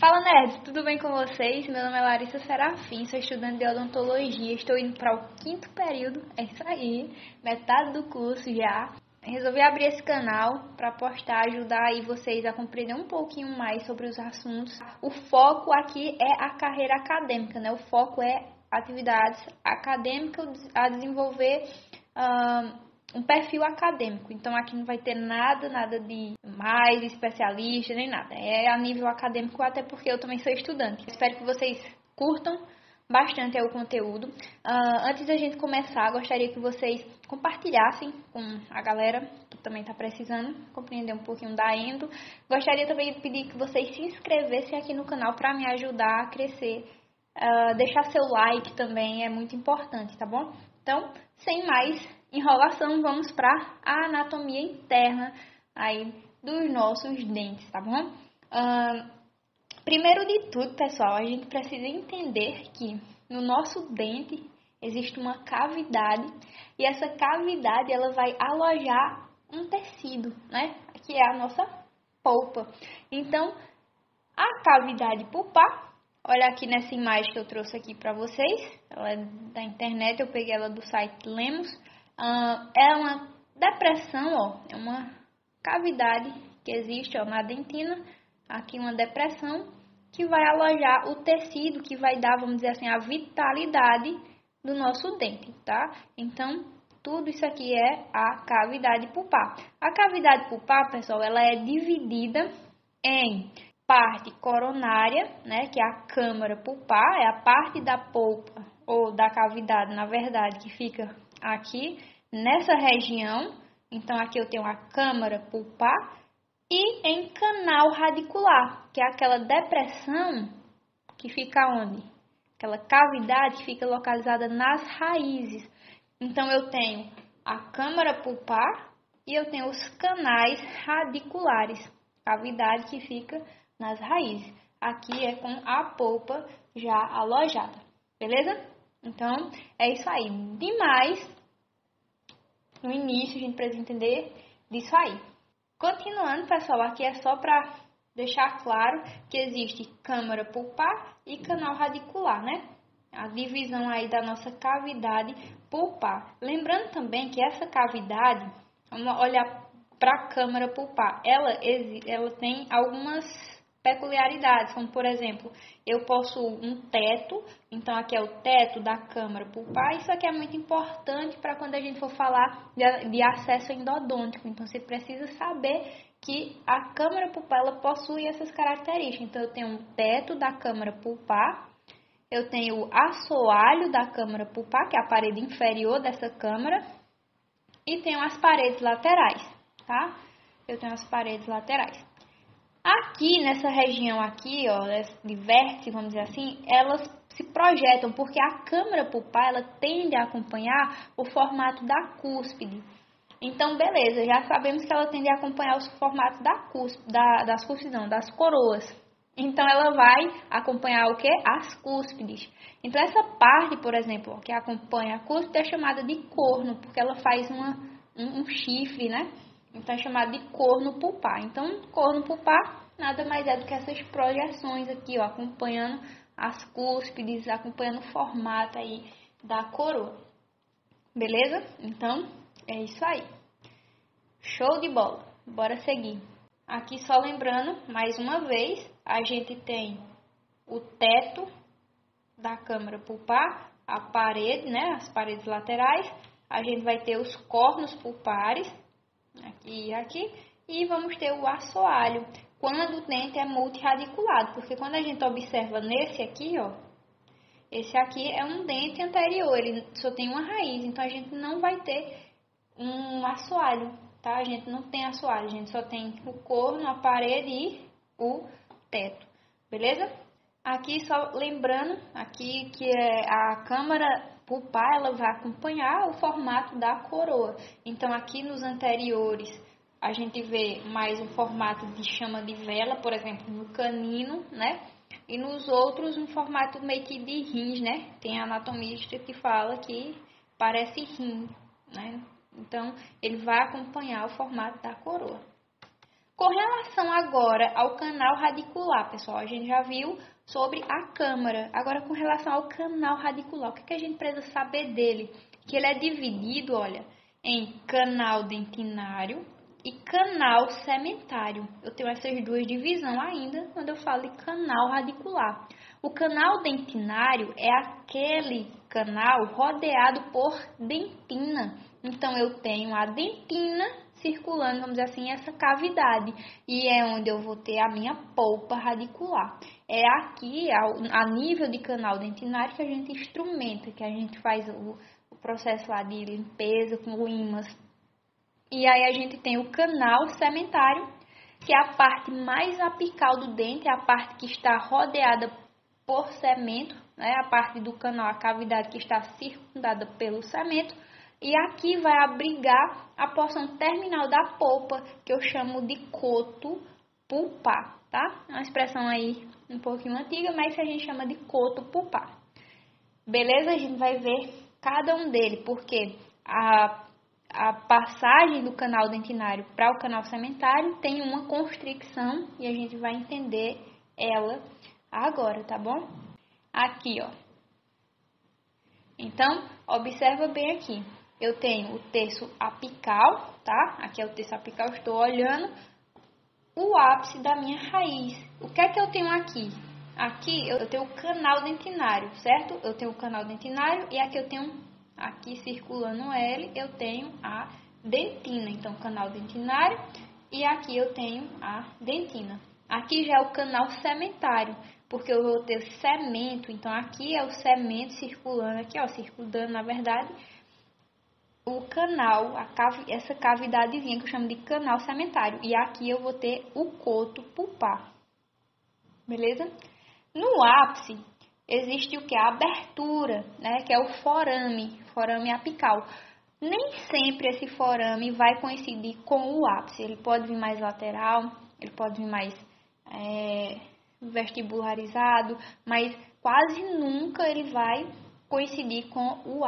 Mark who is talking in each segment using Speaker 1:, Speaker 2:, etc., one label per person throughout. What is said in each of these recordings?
Speaker 1: Fala, nerds! Tudo bem com vocês? Meu nome é Larissa Serafim, sou estudante de odontologia, estou indo para o 5º período, é isso aí, metade do curso já. Resolvi abrir esse canal para postar, ajudar aí vocês a compreender um pouquinho mais sobre os assuntos. O foco aqui é a carreira acadêmica, né? O foco é atividades acadêmicas, a desenvolver um perfil acadêmico. Então aqui não vai ter nada de mais especialista, nem nada. É a nível acadêmico, até porque eu também sou estudante. Espero que vocês curtam bastante o conteúdo. Antes da gente começar, gostaria que vocês compartilhassem com a galera que também está precisando compreender um pouquinho da endo. Gostaria também de pedir que vocês se inscrevessem aqui no canal para me ajudar a crescer. Deixar seu like também é muito importante, tá bom? Então, sem mais enrolação, vamos para a anatomia interna aí dos nossos dentes, tá bom? Primeiro de tudo, pessoal, a gente precisa entender que no nosso dente existe uma cavidade e essa cavidade ela vai alojar um tecido, né? Que é a nossa polpa. Então, a cavidade pulpar, olha aqui nessa imagem que eu trouxe aqui para vocês, ela é da internet, eu peguei ela do site Lemos. É uma depressão, ó, é uma cavidade que existe, ó, na dentina, aqui uma depressão que vai alojar o tecido, que vai dar, vamos dizer assim, a vitalidade do nosso dente, tá? Então, tudo isso aqui é a cavidade pulpar. A cavidade pulpar, pessoal, ela é dividida em parte coronária, né, que é a câmara pulpar, é a parte da polpa ou da cavidade, na verdade, que fica aqui nessa região. Então, aqui eu tenho a câmara pulpar e em canal radicular, que é aquela depressão que fica onde? Aquela cavidade que fica localizada nas raízes. Então, eu tenho a câmara pulpar e eu tenho os canais radiculares, cavidade que fica nas raízes. Aqui é com a polpa já alojada, beleza? Então, é isso aí. Demais, no início a gente precisa entender disso aí. Continuando, pessoal, aqui é só para deixar claro que existe câmara pulpar e canal radicular, né? A divisão aí da nossa cavidade pulpar. Lembrando também que essa cavidade, vamos olhar para a câmara pulpar, ela tem algumas peculiaridades, como por exemplo, eu possuo um teto, então aqui é o teto da câmara pulpar. Isso aqui é muito importante para quando a gente for falar de acesso endodôntico, então você precisa saber que a câmara pulpar ela possui essas características. Então eu tenho um teto da câmara pulpar, eu tenho o assoalho da câmara pulpar, que é a parede inferior dessa câmara, e tenho as paredes laterais, tá? Eu tenho as paredes laterais. Aqui, nessa região aqui, ó, de vértice, vamos dizer assim, elas se projetam, porque a câmara pulpar, ela tende a acompanhar o formato da cúspide. Então, beleza, já sabemos que ela tende a acompanhar os formatos das cúspides, não, das coroas. Então, ela vai acompanhar o que? As cúspides. Então, essa parte, por exemplo, que acompanha a cúspide é chamada de corno, porque ela faz um chifre, né? Então, é chamado de corno pulpar. Então, corno pulpar nada mais é do que essas projeções aqui, ó, acompanhando as cúspides, acompanhando o formato aí da coroa. Beleza? Então, é isso aí. Show de bola. Bora seguir. Aqui só lembrando, mais uma vez, a gente tem o teto da câmara pulpar, a parede, né, as paredes laterais. A gente vai ter os cornos pulpares, aqui e aqui, e vamos ter o assoalho, quando o dente é multiradiculado, porque quando a gente observa nesse aqui, ó, esse aqui é um dente anterior, ele só tem uma raiz, então a gente não vai ter um assoalho, tá? A gente não tem assoalho, a gente só tem o corno, a parede e o teto, beleza? Aqui só lembrando, aqui que é a câmara pulpar, ela vai acompanhar o formato da coroa. Então, aqui nos anteriores, a gente vê mais um formato de chama de vela, por exemplo, no canino, né? E nos outros, um formato meio que de rins, né? Tem anatomista que fala que parece rim, né? Então, ele vai acompanhar o formato da coroa. Com relação agora ao canal radicular, pessoal, a gente já viu sobre a câmara. Agora, com relação ao canal radicular, o que a gente precisa saber dele? Que ele é dividido, olha, em canal dentinário e canal sementário. Eu tenho essas duas divisões ainda quando eu falo de canal radicular. O canal dentinário é aquele canal rodeado por dentina. Então, eu tenho a dentina circulando, vamos dizer assim, essa cavidade. E é onde eu vou ter a minha polpa radicular. É aqui, a nível de canal dentinário, que a gente instrumenta, que a gente faz o processo lá de limpeza com limas. E aí a gente tem o canal sementário, que é a parte mais apical do dente, é a parte que está rodeada por cemento, né? A parte do canal, a cavidade que está circundada pelo cemento. E aqui vai abrigar a porção terminal da polpa, que eu chamo de coto pulpar, tá? É uma expressão aí um pouquinho antiga, mas a gente chama de coto pulpar. Beleza? A gente vai ver cada um deles, porque a passagem do canal dentinário para o canal sementário tem uma constricção e a gente vai entender ela agora, tá bom? Aqui, ó. Então, observa bem aqui. Eu tenho o terço apical, tá? Aqui é o terço apical, estou olhando o ápice da minha raiz. O que é que eu tenho aqui? Aqui eu tenho o canal dentinário, certo? Eu tenho o canal dentinário e aqui eu tenho, aqui circulando ele, eu tenho a dentina. Então, canal dentinário e aqui eu tenho a dentina. Aqui já é o canal sementário, porque eu vou ter cemento. Então, aqui é o cemento circulando, aqui ó, circulando na verdade, o canal, essa cavidadezinha que eu chamo de canal sementário. E aqui eu vou ter o coto pulpar. Beleza? No ápice, existe o que? A abertura, né? Que é o forame apical. Nem sempre esse forame vai coincidir com o ápice. Ele pode vir mais lateral, ele pode vir mais vestibularizado, mas quase nunca ele vai coincidir com o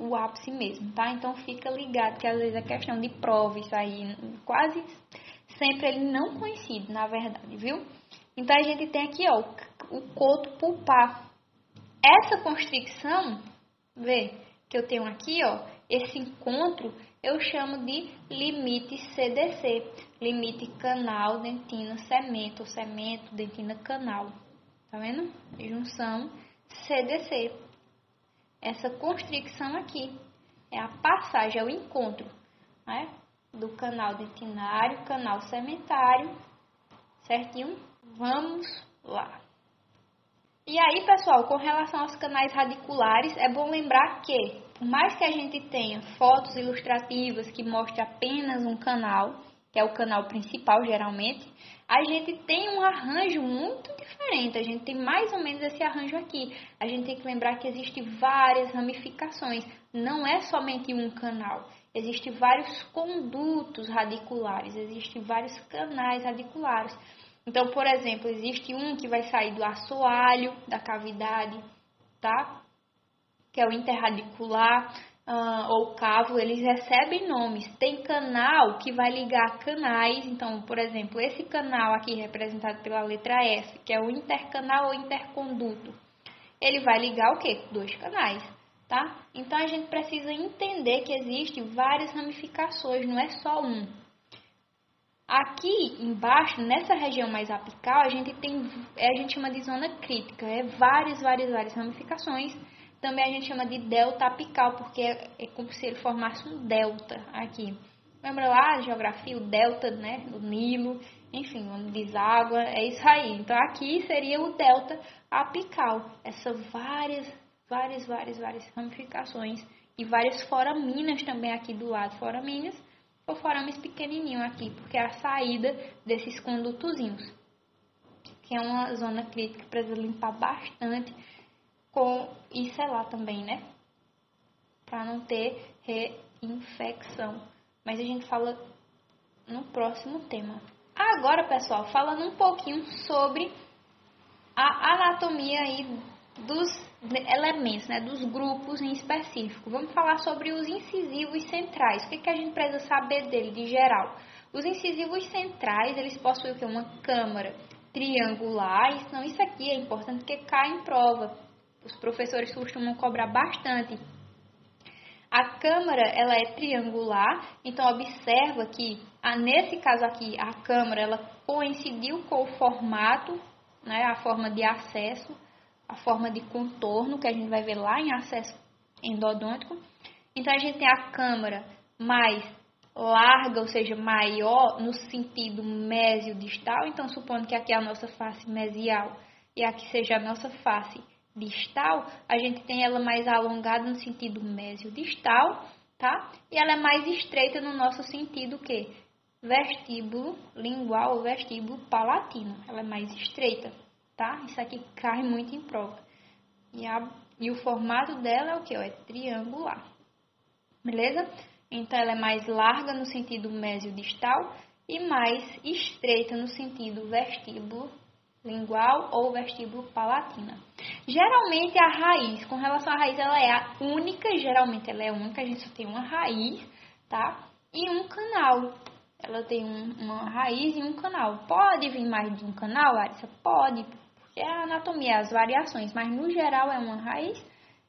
Speaker 1: ápice mesmo, tá? Então fica ligado que às vezes é questão de prova, isso aí quase sempre ele não coincide, na verdade, viu? Então a gente tem aqui, ó, o coto pulpar. Essa constricção, vê, que eu tenho aqui, ó, esse encontro, eu chamo de limite CDC, limite canal, dentina, cemento, ou cemento, dentina, canal. Tá vendo? Junção CDC. Essa constricção aqui é a passagem, é o encontro, né, do canal dentinário, canal sementário, certinho? Vamos lá. E aí, pessoal, com relação aos canais radiculares, é bom lembrar que, por mais que a gente tenha fotos ilustrativas que mostrem apenas um canal, que é o canal principal geralmente, a gente tem um arranjo muito diferente, a gente tem mais ou menos esse arranjo aqui. A gente tem que lembrar que existem várias ramificações, não é somente um canal. Existem vários condutos radiculares, existem vários canais radiculares. Então, por exemplo, existe um que vai sair do assoalho, da cavidade, tá? Que é o interradicular ou cavo, eles recebem nomes. Tem canal que vai ligar canais. Então, por exemplo, esse canal aqui representado pela letra S, que é o intercanal ou interconduto, ele vai ligar o quê? 2 canais, tá? Então, a gente precisa entender que existem várias ramificações, não é só um. Aqui embaixo, nessa região mais apical, a gente chama de zona crítica, várias ramificações. Também a gente chama de delta apical, porque é como se ele formasse um delta aqui. Lembra lá a geografia, o delta, né, do Nilo, enfim, onde deságua, é isso aí. Então aqui seria o delta apical, essas várias ramificações e várias foraminas também aqui do lado, foraminas ou forames pequenininho aqui, porque é a saída desses condutozinhos, que é uma zona crítica para limpar bastante e selar também, né? Para não ter reinfecção. Mas a gente fala no próximo tema. Agora, pessoal, falando um pouquinho sobre a anatomia aí dos elementos, né, dos grupos em específico. Vamos falar sobre os incisivos centrais. O que a gente precisa saber dele de geral? Os incisivos centrais, eles possuem o quê? Uma câmara triangular. Então, isso aqui é importante porque cai em prova. Os professores costumam cobrar bastante. A câmara, ela é triangular, então observa que, nesse caso aqui, a câmara, ela coincidiu com o formato, né, a forma de acesso, a forma de contorno, que a gente vai ver lá em acesso endodôntico. Então, a gente tem a câmara mais larga, ou seja, maior, no sentido mesiodistal. Então, supondo que aqui é a nossa face mesial e aqui seja a nossa face distal, a gente tem ela mais alongada no sentido mesiodistal, tá? E ela é mais estreita no nosso sentido que vestíbulo lingual ou vestíbulo palatino. Ela é mais estreita, tá? Isso aqui cai muito em prova. E o formato dela é o que? É triangular. Beleza? Então, ela é mais larga no sentido mesiodistal e mais estreita no sentido vestíbulo lingual ou vestíbulo palatina. Geralmente, a raiz, com relação à raiz, ela é a única, geralmente ela é única, a gente só tem uma raiz, tá? E um canal. Ela tem uma raiz e um canal. Pode vir mais de um canal, Arissa? Pode, porque é a anatomia, as variações, mas no geral é uma raiz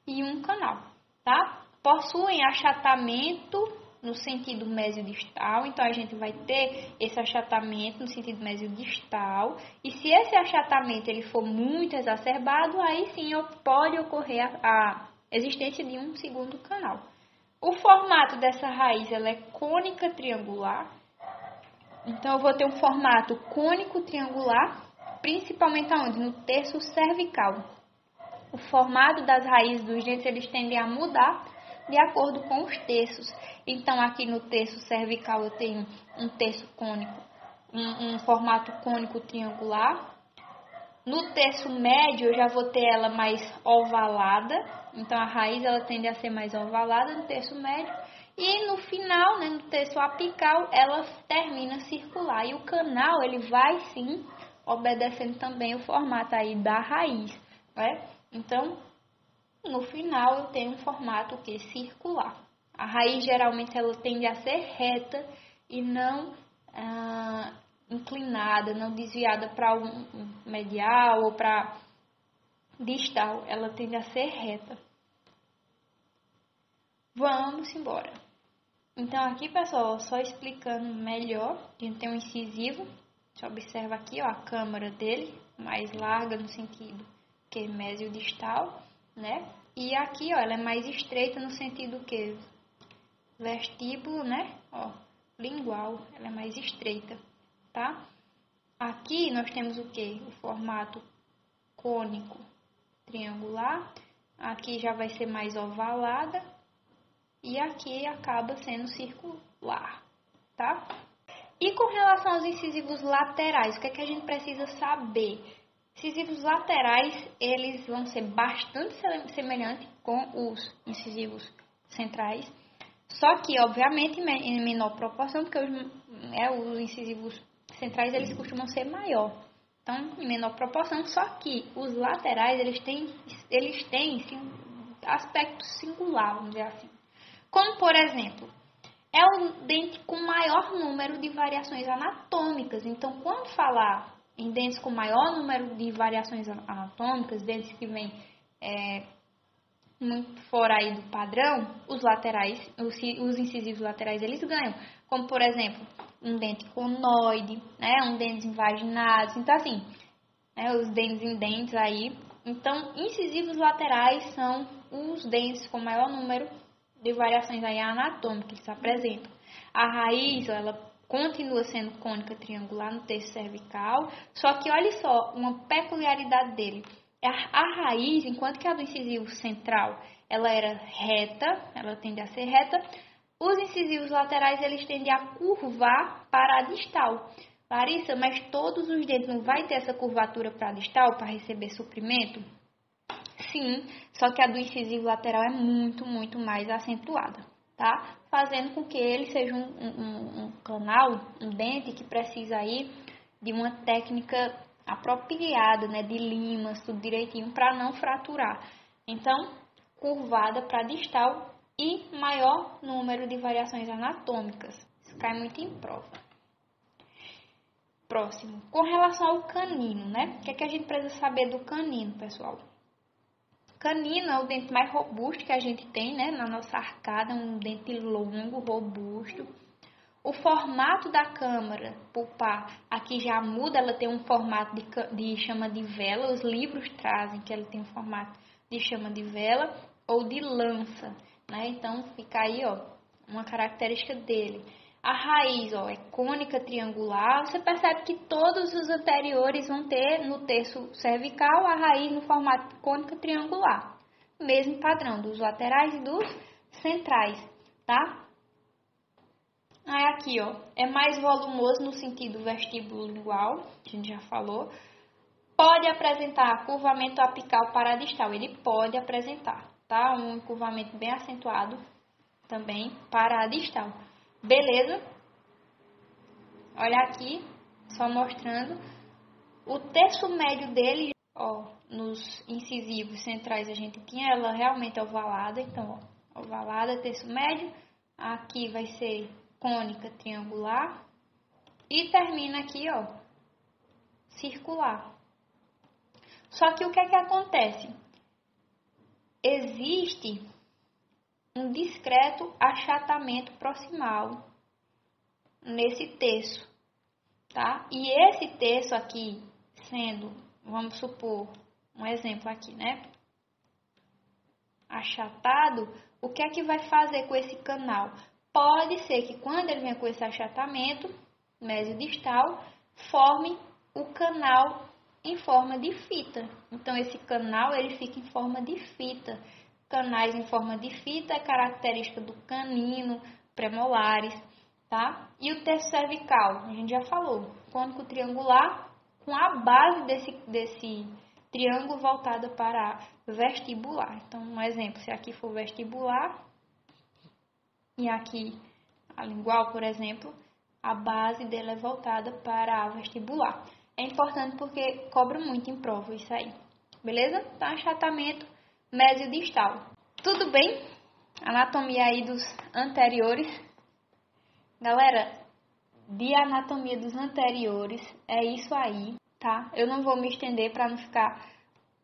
Speaker 1: e um canal, tá? Possuem achatamento no sentido mesiodistal, então a gente vai ter esse achatamento no sentido mesiodistal, e se esse achatamento ele for muito exacerbado, aí sim pode ocorrer a existência de um segundo canal. O formato dessa raiz ela é cônica triangular, então eu vou ter um formato cônico triangular, principalmente aonde? No terço cervical. O formato das raízes dos dentes eles tendem a mudar de acordo com os terços. Então, aqui no terço cervical eu tenho um terço cônico, um formato cônico triangular. No terço médio eu já vou ter ela mais ovalada. Então, a raiz ela tende a ser mais ovalada no terço médio. E no final, né, no terço apical, ela termina circular. E o canal ele vai sim obedecendo também o formato aí da raiz, né? Então, no final eu tenho um formato que circular. A raiz geralmente ela tende a ser reta e não inclinada, não desviada para um medial ou para distal. Ela tende a ser reta. Vamos embora. Então aqui, pessoal, só explicando melhor, a gente tem um incisivo. Você observa aqui, ó, a câmara dele, mais larga no sentido que mesiodistal, né? E aqui, ó, ela é mais estreita no sentido que vestíbulo, né? Ó, lingual, ela é mais estreita, tá? Aqui nós temos o que? O formato cônico triangular. Aqui já vai ser mais ovalada e aqui acaba sendo circular, tá? E com relação aos incisivos laterais, o que é que a gente precisa saber? Incisivos laterais, eles vão ser bastante semelhantes com os incisivos centrais, só que, obviamente, em menor proporção, porque os incisivos centrais, eles costumam ser maior. Então, em menor proporção, só que os laterais, eles têm sim, aspecto singular, vamos dizer assim. Como, por exemplo, é o dente com maior número de variações anatômicas. Então, quando falar em dentes com maior número de variações anatômicas, dentes que vêm muito fora aí do padrão, os laterais, os incisivos laterais, eles ganham. Como, por exemplo, um dente conoide, né, um dentes invaginados. Então, assim, né, os dentes em dentes aí. Então, incisivos laterais são os dentes com maior número de variações aí anatômicas que se apresentam. A raiz, ela continua sendo cônica triangular no terço cervical, só que olha só, uma peculiaridade dele. A raiz, enquanto que a do incisivo central, ela era reta, ela tende a ser reta, os incisivos laterais, eles tendem a curvar para a distal. Larissa, mas todos os dentes não vai ter essa curvatura para a distal para receber suprimento? Sim, só que a do incisivo lateral é muito, muito mais acentuada, tá? Fazendo com que ele seja um canal, um dente que precisa aí de uma técnica apropriada, né? De limas, tudo direitinho, para não fraturar. Então, curvada para distal e maior número de variações anatômicas. Isso cai muito em prova. Próximo, com relação ao canino, né? O que é que a gente precisa saber do canino, pessoal? Canino é o dente mais robusto que a gente tem, né? Na nossa arcada, um dente longo, robusto. O formato da câmara pulpar aqui já muda, ela tem um formato de chama de vela. Os livros trazem que ela tem um formato de chama de vela ou de lança, né? Então fica aí, ó, uma característica dele. A raiz, ó, é cônica triangular. Você percebe que todos os anteriores vão ter no terço cervical a raiz no formato cônica triangular. Mesmo padrão dos laterais e dos centrais, tá? Aí aqui, ó, é mais volumoso no sentido vestibulolingual, a gente já falou. Pode apresentar curvamento apical paradistal, ele pode apresentar, tá? Um curvamento bem acentuado também paradistal. Beleza? Olha aqui, só mostrando. O terço médio dele, ó, nos incisivos centrais a gente tinha ela realmente ovalada. Então, ó, ovalada, terço médio. Aqui vai ser cônica triangular. E termina aqui, ó, circular. Só que o que é que acontece? Existe um discreto achatamento proximal nesse terço, tá? E esse terço aqui, sendo, vamos supor, um exemplo aqui, né? Achatado, o que é que vai fazer com esse canal? Pode ser que quando ele venha com esse achatamento mesiodistal, forme o canal em forma de fita. Então, esse canal, ele fica em forma de fita. Canais em forma de fita é característica do canino, premolares, tá? E o terço cervical, a gente já falou, cônico triangular, com a base desse triângulo voltada para vestibular. Então, um exemplo, se aqui for vestibular e aqui a lingual, por exemplo, a base dela é voltada para a vestibular. É importante porque cobra muito em prova isso aí, beleza? Então, achatamento mesiodistal. Tudo bem? Anatomia aí dos anteriores. Galera, de anatomia dos anteriores é isso aí, tá? Eu não vou me estender para não ficar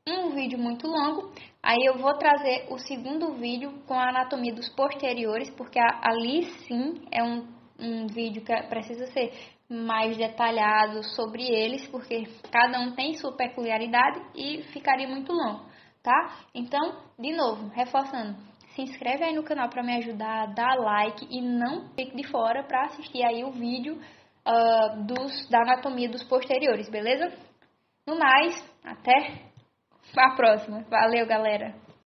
Speaker 1: um vídeo muito longo. Aí eu vou trazer o segundo vídeo com a anatomia dos posteriores, porque ali sim é um vídeo que precisa ser mais detalhado sobre eles, porque cada um tem sua peculiaridade e ficaria muito longo, tá? Então, de novo, reforçando, se inscreve aí no canal para me ajudar, dá like e não fique de fora para assistir aí o vídeo da anatomia dos posteriores, beleza? No mais, até a próxima. Valeu, galera!